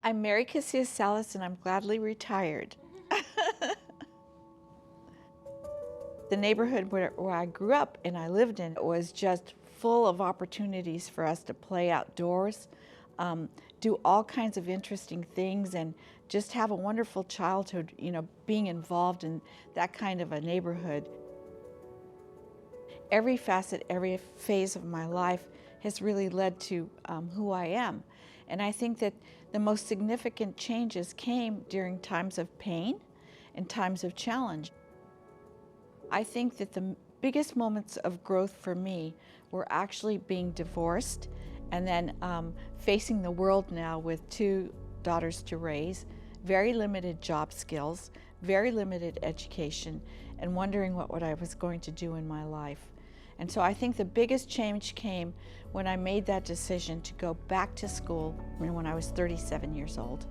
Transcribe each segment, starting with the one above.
I'm Mary Casillas Salas, and I'm gladly retired. The neighborhood where I grew up and I lived in was just full of opportunities for us to play outdoors, do all kinds of interesting things, and just have a wonderful childhood, being involved in that kind of a neighborhood. Every facet, every phase of my life has really led to who I am. And I think that the most significant changes came during times of pain and times of challenge. I think that the biggest moments of growth for me were actually being divorced and then facing the world now with two daughters to raise, very limited job skills, very limited education, and wondering what I was going to do in my life. And so I think the biggest change came when I made that decision to go back to school when I was 37 years old.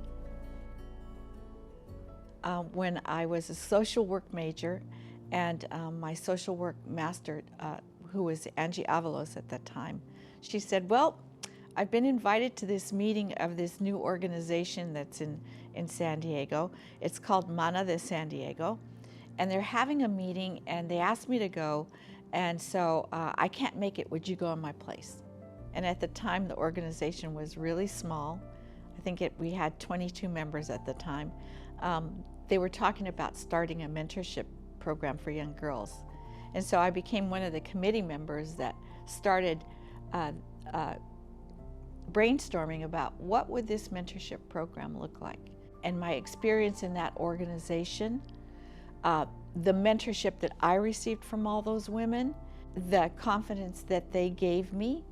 When I was a social work major, and my social work master, who was Angie Avalos at that time, she said, well, I've been invited to this meeting of this new organization that's in San Diego. It's called Mana de San Diego. And they're having a meeting, and they asked me to go. And so I can't make it. Would you go in my place? And at the time, the organization was really small. I think we had 22 members at the time. They were talking about starting a mentorship program for young girls. And so I became one of the committee members that started brainstorming about what would this mentorship program look like. And my experience in that organization, the mentorship that I received from all those women, the confidence that they gave me,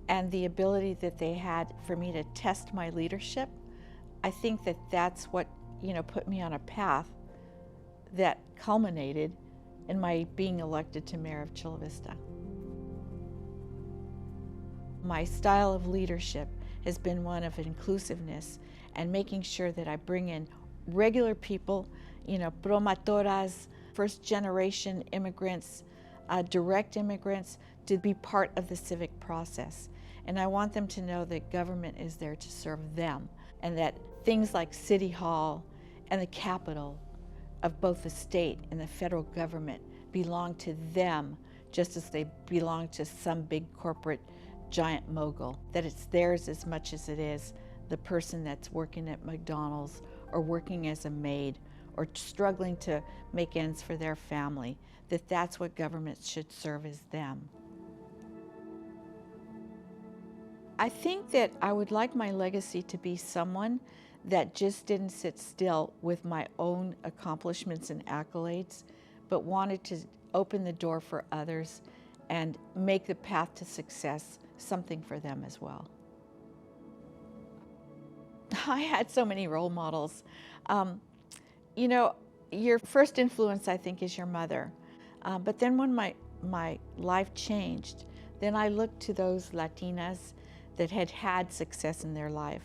and the ability that they had for me to test my leadership, I think that that's what put me on a path that culminated in my being elected to mayor of Chula Vista. My style of leadership has been one of inclusiveness and making sure that I bring in regular people, promotoras, first-generation immigrants, direct immigrants, to be part of the civic process. And I want them to know that government is there to serve them, and that things like City Hall and the Capitol of both the state and the federal government belong to them just as they belong to some big corporate giant mogul, that it's theirs as much as it is the person that's working at McDonald's or working as a maid or struggling to make ends for their family, that's what government should serve as them. I think that I would like my legacy to be someone that just didn't sit still with my own accomplishments and accolades, but wanted to open the door for others and make the path to success something for them as well. I had so many role models. Your first influence, I think, is your mother. But then when my life changed, then I looked to those Latinas that had had success in their life,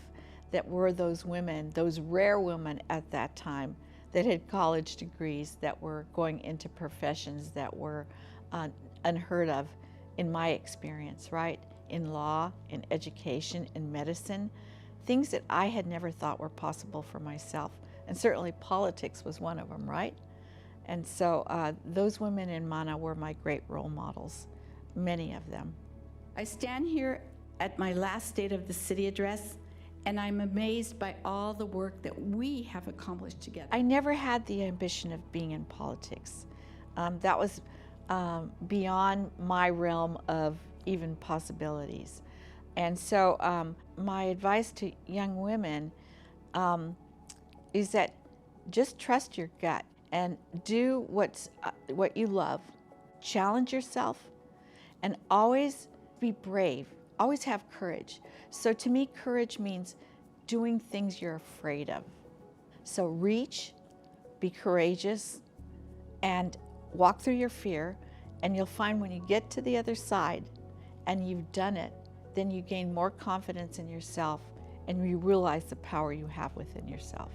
that were those women, those rare women at that time that had college degrees, that were going into professions that were unheard of in my experience, right? In law, in education, in medicine, things that I had never thought were possible for myself. And certainly politics was one of them, right? And so those women in Mana were my great role models, many of them. I stand here at my last State of the City address, and I'm amazed by all the work that we have accomplished together. I never had the ambition of being in politics. That was beyond my realm of even possibilities. And so my advice to young women is that just trust your gut and do what you love. Challenge yourself and always be brave. Always have courage. So to me, courage means doing things you're afraid of. So reach, be courageous, and walk through your fear, and you'll find when you get to the other side and you've done it, then you gain more confidence in yourself and you realize the power you have within yourself.